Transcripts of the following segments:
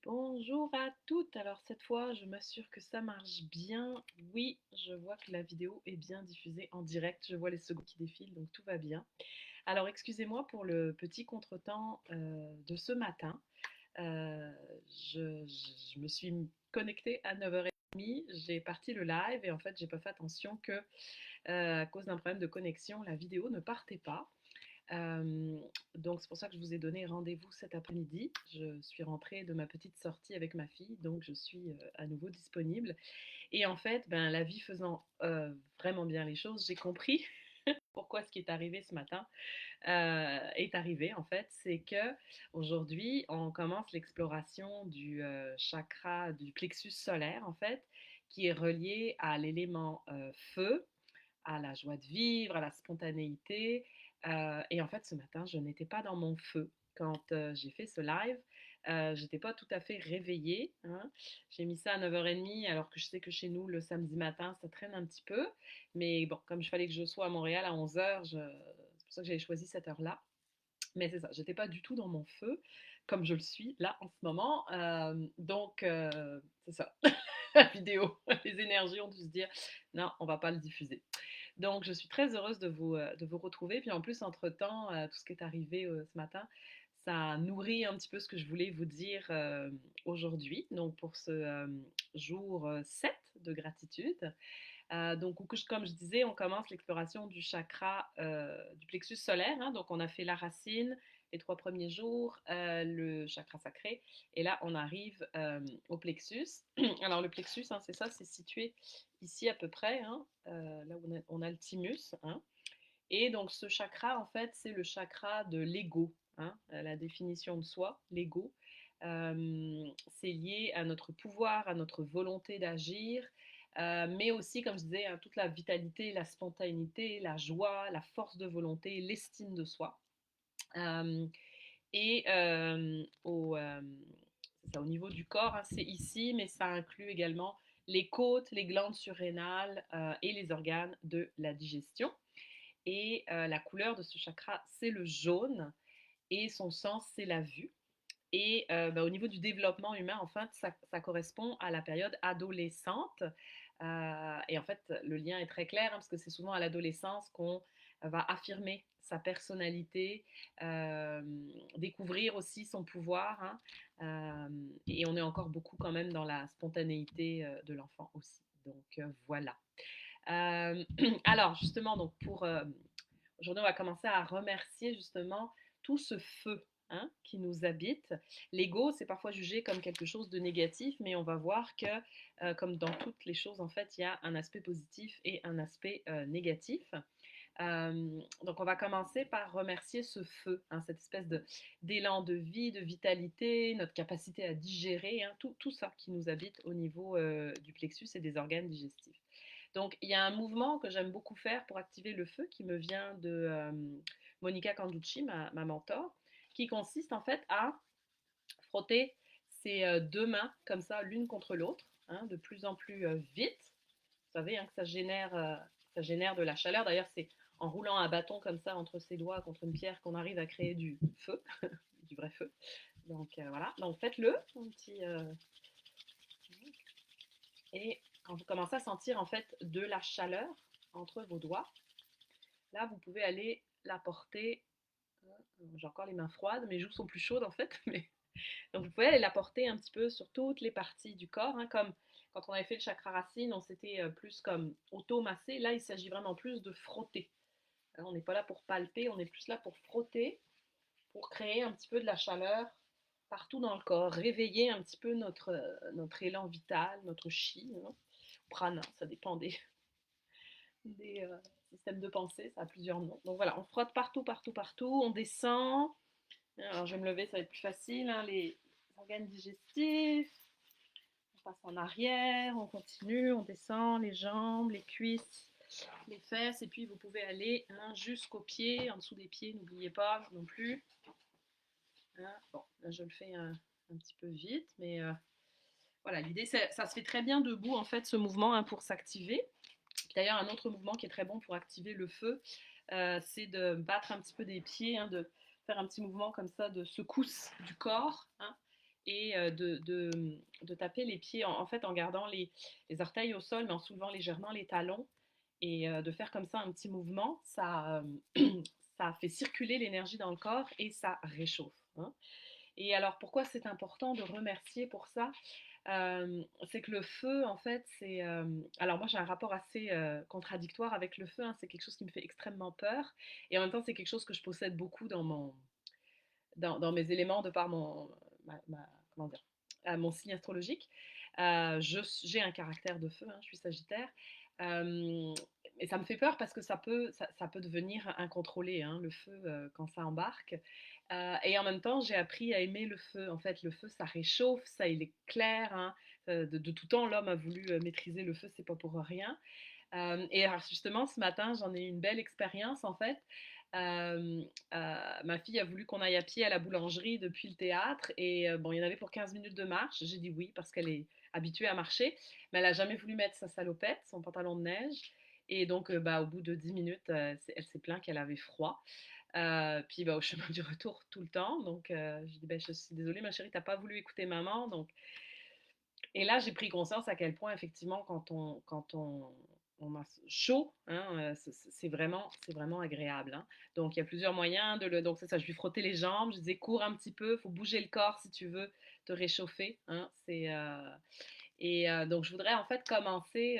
Bonjour à toutes. Alors cette fois, je m'assure que ça marche bien. Oui, je vois que la vidéo est bien diffusée en direct. Je vois les secondes qui défilent, donc tout va bien. Alors excusez-moi pour le petit contretemps de ce matin. Euh, je me suis connectée à 9h30. J'ai parti le live et en fait, j'ai pas fait attention que à cause d'un problème de connexion, la vidéo ne partait pas. Euh, donc c'est pour ça que je vous ai donné rendez-vous cet après-midi. Je suis rentrée de ma petite sortie avec ma fille, donc je suis à nouveau disponible. Et en fait, ben, la vie faisant vraiment bien les choses, j'ai compris pourquoi ce qui est arrivé ce matin est arrivé en fait. C'est que aujourd'hui, on commence l'exploration du chakra du plexus solaire en fait, qui est relié à l'élément feu, à la joie de vivre, à la spontanéité. Et en fait, ce matin, je n'étais pas dans mon feu. Quand j'ai fait ce live, j'étais pas tout à fait réveillée, hein. J'ai mis ça à 9h30, alors que je sais que chez nous, le samedi matin, ça traîne un petit peu. Mais bon, comme il fallait que je sois à Montréal à 11h, c'est pour ça que j'avais choisi cette heure-là. Mais c'est ça, j'étais pas du tout dans mon feu, comme je le suis là en ce moment. Donc, c'est ça. La vidéo, les énergies ont dû se dire, non, on va pas le diffuser. Donc, je suis très heureuse de vous retrouver. Puis en plus, entre-temps, tout ce qui est arrivé ce matin, ça nourrit un petit peu ce que je voulais vous dire aujourd'hui. Donc, pour ce jour 7 de gratitude. Donc, comme je disais, on commence l'exploration du chakra du plexus solaire, hein. Donc, on a fait la racine les 3 premiers jours, le chakra sacré. Et là, on arrive au plexus. Alors, le plexus, hein, c'est ça, c'est situé ici à peu près, hein, là où on a le thymus, hein. Et donc, ce chakra, en fait, c'est le chakra de l'ego, hein, la définition de soi, l'ego. C'est lié à notre pouvoir, à notre volonté d'agir, mais aussi, comme je disais, hein, toute la vitalité, la spontanéité, la joie, la force de volonté, l'estime de soi. Euh, et c'est ça, au niveau du corps, hein, c'est ici, mais ça inclut également les côtes, les glandes surrénales et les organes de la digestion. Et la couleur de ce chakra, c'est le jaune. Et son sens, c'est la vue. Et au niveau du développement humain, en fait, ça correspond à la période adolescente. Et en fait, le lien est très clair, hein, parce que c'est souvent à l'adolescence qu'on va affirmer sa personnalité, euh, découvrir aussi son pouvoir, hein, et on est encore beaucoup quand même dans la spontanéité de l'enfant aussi. Donc voilà. Alors justement, donc pour aujourd'hui, on va commencer à remercier justement tout ce feu, hein, qui nous habite. L'ego, c'est parfois jugé comme quelque chose de négatif, mais on va voir que, comme dans toutes les choses, en fait, il y a un aspect positif et un aspect négatif. Donc, on va commencer par remercier ce feu, hein, cette espèce d'élan de vie, de vitalité, notre capacité à digérer, hein, tout ça qui nous habite au niveau du plexus et des organes digestifs. Donc, il y a un mouvement que j'aime beaucoup faire pour activer le feu qui me vient de Monica Canducci, ma mentor, qui consiste en fait à frotter ses deux mains comme ça, l'une contre l'autre, hein, de plus en plus vite. Vous savez, hein, que ça génère de la chaleur. D'ailleurs, c'est en roulant un bâton comme ça entre ses doigts contre une pierre qu'on arrive à créer du feu, du vrai feu. Donc voilà, donc faites-le, un petit, et quand vous commencez à sentir en fait de la chaleur entre vos doigts, là vous pouvez aller la porter. J'ai encore les mains froides, mes joues sont plus chaudes en fait. Mais... Donc vous pouvez aller la porter un petit peu sur toutes les parties du corps, hein, comme quand on avait fait le chakra racine, on s'était plus comme auto-massé. Là, il s'agit vraiment plus de frotter. On n'est pas là pour palper, on est plus là pour frotter, pour créer un petit peu de la chaleur partout dans le corps, réveiller un petit peu notre élan vital, notre chi, hein, prana, ça dépend des systèmes de pensée, ça a plusieurs noms. Donc voilà, on frotte partout, partout, partout, on descend. Alors je vais me lever, ça va être plus facile, hein, les organes digestifs, on passe en arrière, on continue, on descend les jambes, les cuisses, les fesses, et puis vous pouvez aller, hein, jusqu'aux pieds, en dessous des pieds, n'oubliez pas non plus. Hein, bon, là je le fais un petit peu vite, mais voilà, l'idée, ça se fait très bien debout, en fait, ce mouvement, hein, pour s'activer. D'ailleurs, un autre mouvement qui est très bon pour activer le feu, c'est de battre un petit peu des pieds, hein, de faire un petit mouvement comme ça de secousse du corps, hein, et de taper les pieds en fait en gardant les orteils au sol mais en soulevant légèrement les talons et de faire comme ça un petit mouvement, ça fait circuler l'énergie dans le corps et ça réchauffe, hein. Et alors pourquoi c'est important de remercier pour ça? C'est que le feu, en fait, c'est... alors moi j'ai un rapport assez contradictoire avec le feu, hein. C'est quelque chose qui me fait extrêmement peur et en même temps c'est quelque chose que je possède beaucoup dans mes éléments de par comment dire, mon signe astrologique. J'ai un caractère de feu, hein, je suis Sagittaire. Et ça me fait peur parce que ça peut devenir incontrôlé, hein, le feu, quand ça embarque. Et en même temps, j'ai appris à aimer le feu. En fait, le feu, ça réchauffe, ça il éclaire, hein. De tout temps, l'homme a voulu maîtriser le feu, c'est pas pour rien. Et alors justement, ce matin, j'en ai eu une belle expérience en fait. Euh, Ma fille a voulu qu'on aille à pied à la boulangerie depuis le théâtre et bon, il y en avait pour 15 minutes de marche. J'ai dit oui parce qu'elle est habituée à marcher, mais elle a jamais voulu mettre sa salopette, son pantalon de neige. Et donc, bah, au bout de 10 minutes, elle s'est plainte qu'elle avait froid. Puis bah, au chemin du retour tout le temps. Donc, j'ai dit, bah, je suis désolée, ma chérie, t'as pas voulu écouter maman. Donc, et là, j'ai pris conscience à quel point, effectivement, on a chaud, hein, c'est vraiment agréable, hein. Donc, il y a plusieurs moyens donc, c'est ça, je lui frottais les jambes, je disais, cours un petit peu, il faut bouger le corps si tu veux te réchauffer, hein. Donc, je voudrais en fait commencer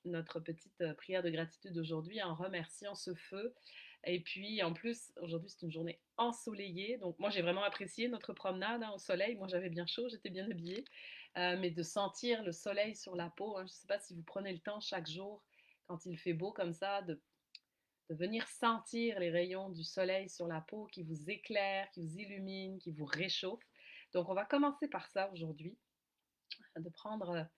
notre petite prière de gratitude d'aujourd'hui en remerciant ce feu. Et puis, en plus, aujourd'hui, c'est une journée ensoleillée. Donc, moi, j'ai vraiment apprécié notre promenade, hein, au soleil. Moi, j'avais bien chaud, j'étais bien habillée. Mais de sentir le soleil sur la peau, hein, je ne sais pas si vous prenez le temps chaque jour, quand il fait beau comme ça, de venir sentir les rayons du soleil sur la peau qui vous éclairent, qui vous illuminent, qui vous réchauffent. Donc, on va commencer par ça aujourd'hui, de prendre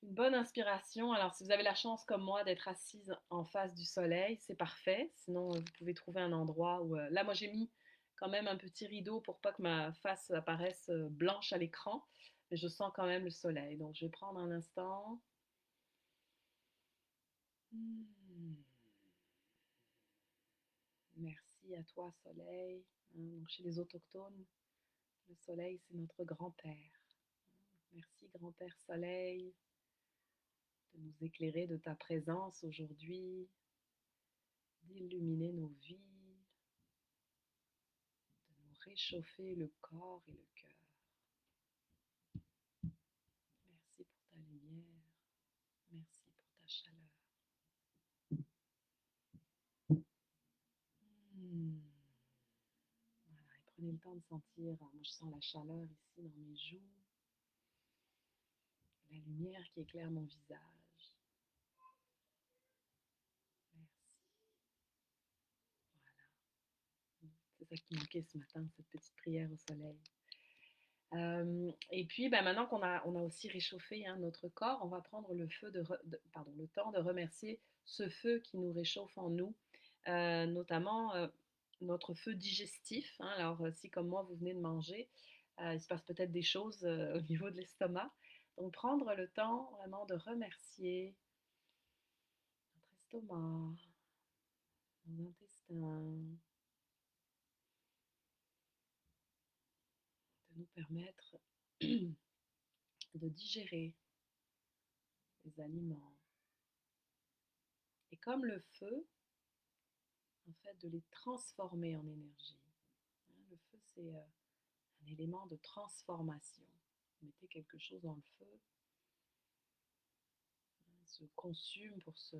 une bonne inspiration. Alors, si vous avez la chance, comme moi, d'être assise en face du soleil, c'est parfait. Sinon, vous pouvez trouver un endroit où... là, moi, j'ai mis quand même un petit rideau pour pas que ma face apparaisse blanche à l'écran. Mais je sens quand même le soleil. Donc, je vais prendre un instant. Hmm. Merci à toi, soleil. Hein, donc, chez les autochtones, le soleil, c'est notre grand-père. Merci, grand-père soleil, de nous éclairer de ta présence aujourd'hui, d'illuminer nos vies, de nous réchauffer le corps et le cœur. Merci pour ta lumière, merci pour ta chaleur. Hmm. Voilà, et prenez le temps de sentir, moi je sens la chaleur ici dans mes joues, la lumière qui éclaire mon visage. Merci. Voilà, c'est ça qui manquait ce matin, cette petite prière au soleil. Et puis, ben, maintenant on a aussi réchauffé, hein, notre corps, on va prendre le temps de remercier ce feu qui nous réchauffe en nous, notamment notre feu digestif, hein. Alors, si comme moi vous venez de manger, il se passe peut-être des choses au niveau de l'estomac. Donc, prendre le temps vraiment de remercier notre estomac, nos intestins, de nous permettre de digérer les aliments. Et comme le feu, en fait, de les transformer en énergie. Hein, le feu, c'est un élément de transformation. Vous mettez quelque chose dans le feu, hein, il se consume pour se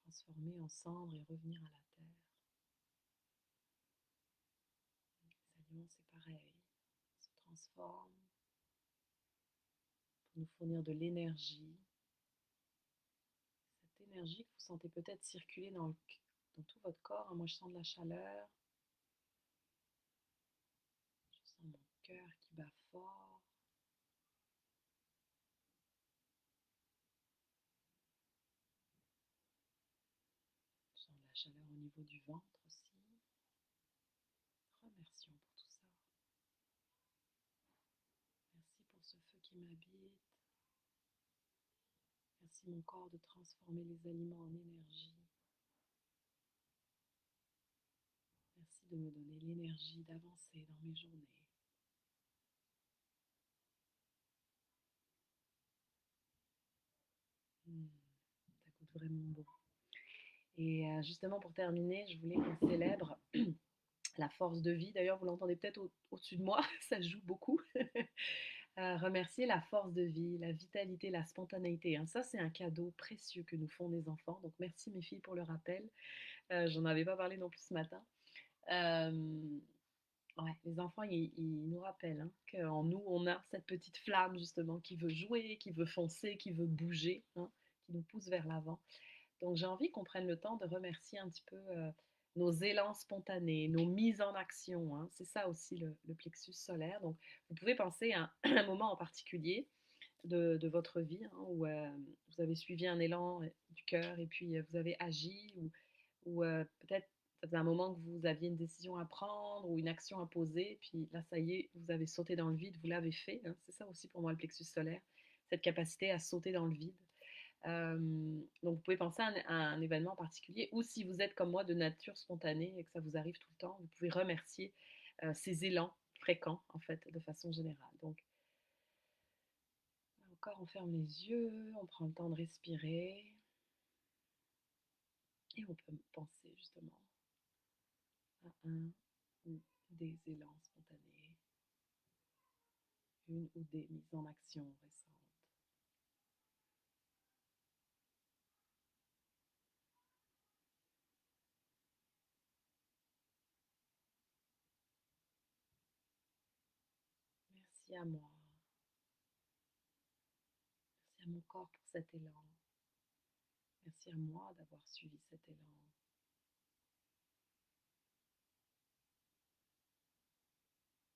transformer en cendre et revenir à la terre. Les aliments, c'est pareil. Ils se transforment pour nous fournir de l'énergie. Cette énergie que vous sentez peut-être circuler dans tout votre corps. Moi, je sens de la chaleur. Je sens mon cœur qui bat fort. Je sens de la chaleur au niveau du ventre aussi. Remercions pour tout ça. Merci pour ce feu qui m'habite. Merci mon corps de transformer les aliments en énergie. Merci de me donner l'énergie d'avancer dans mes journées. Ça goûte vraiment bon. Et justement, pour terminer, je voulais qu'on célèbre la force de vie. D'ailleurs, vous l'entendez peut-être au-dessus de moi, ça joue beaucoup. Remercier la force de vie, la vitalité, la spontanéité, hein. Ça, c'est un cadeau précieux que nous font les enfants. Donc, merci mes filles pour le rappel. J'en avais pas parlé non plus ce matin. Euh, ouais, les enfants, ils nous rappellent hein, qu'en nous, on a cette petite flamme justement qui veut jouer, qui veut foncer, qui veut bouger, hein, qui nous pousse vers l'avant. Donc, j'ai envie qu'on prenne le temps de remercier un petit peu nos élans spontanés, nos mises en action, hein. C'est ça aussi le plexus solaire. Donc, vous pouvez penser à un moment en particulier de votre vie hein, où vous avez suivi un élan du cœur et puis vous avez agi ou peut-être ça faisait un moment que vous aviez une décision à prendre ou une action à poser, puis là, ça y est, vous avez sauté dans le vide, vous l'avez fait, hein. C'est ça aussi pour moi le plexus solaire, cette capacité à sauter dans le vide. Donc vous pouvez penser à un événement en particulier ou si vous êtes comme moi de nature spontanée et que ça vous arrive tout le temps, vous pouvez remercier ces élans fréquents en fait de façon générale. Donc encore on ferme les yeux, on prend le temps de respirer et on peut penser justement à un ou des élans spontanés, une ou des mises en action récentes. Merci à moi, merci à mon corps pour cet élan, merci à moi d'avoir suivi cet élan.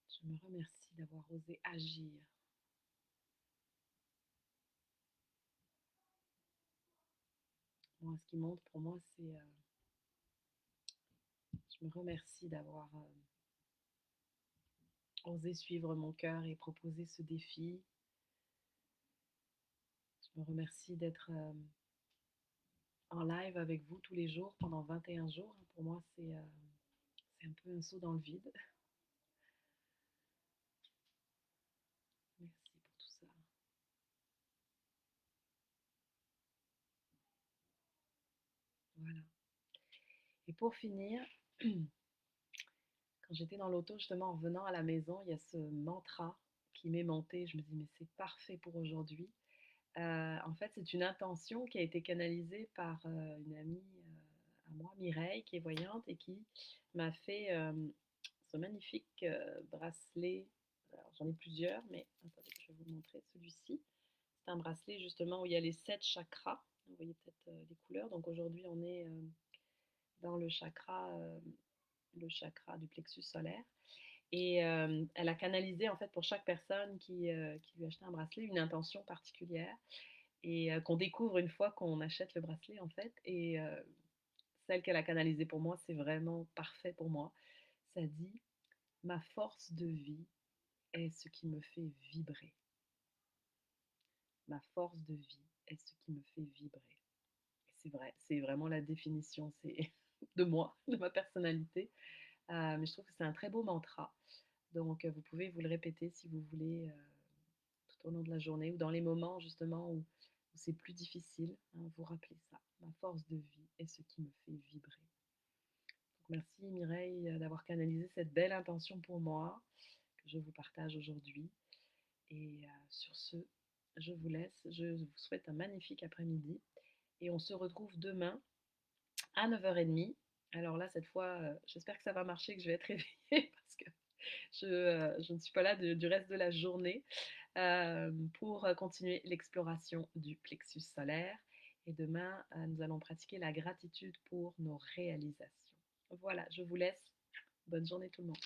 Je me remercie d'avoir osé agir. Moi, ce qui monte pour moi, c'est je me remercie d'avoir osé suivre mon cœur et proposer ce défi. Je me remercie d'être en live avec vous tous les jours pendant 21 jours. Pour moi, c'est un peu un saut dans le vide. Merci pour tout ça. Voilà. Et pour finir, quand j'étais dans l'auto, justement, en revenant à la maison, il y a ce mantra qui m'est monté. Je me dis, mais c'est parfait pour aujourd'hui. En fait, c'est une intention qui a été canalisée par une amie à moi, Mireille, qui est voyante et qui m'a fait ce magnifique bracelet. Alors, j'en ai plusieurs, mais attendez, je vais vous montrer celui-ci. C'est un bracelet justement où il y a les 7 chakras. Vous voyez peut-être les couleurs. Donc aujourd'hui, on est dans le chakra du plexus solaire. Et elle a canalisé en fait pour chaque personne qui lui achetait un bracelet une intention particulière et qu'on découvre une fois qu'on achète le bracelet en fait. Et celle qu'elle a canalisée pour moi, c'est vraiment parfait pour moi. Ça dit, ma force de vie est ce qui me fait vibrer. Ma force de vie est ce qui me fait vibrer. Et c'est vrai, c'est vraiment la définition c'est de moi, de ma personnalité. Mais je trouve que c'est un très beau mantra. Donc vous pouvez vous le répéter si vous voulez tout au long de la journée ou dans les moments justement où c'est plus difficile, hein, vous rappelez ça. Ma force de vie est ce qui me fait vibrer. Donc, merci Mireille d'avoir canalisé cette belle intention pour moi, que je vous partage aujourd'hui. Et sur ce, je vous laisse. Je vous souhaite un magnifique après-midi. Et on se retrouve demain à 9h30. Alors là, cette fois, j'espère que ça va marcher, que je vais être réveillée parce que je ne suis pas là du reste de la journée pour continuer l'exploration du plexus solaire. Et demain, nous allons pratiquer la gratitude pour nos réalisations. Voilà, je vous laisse. Bonne journée tout le monde.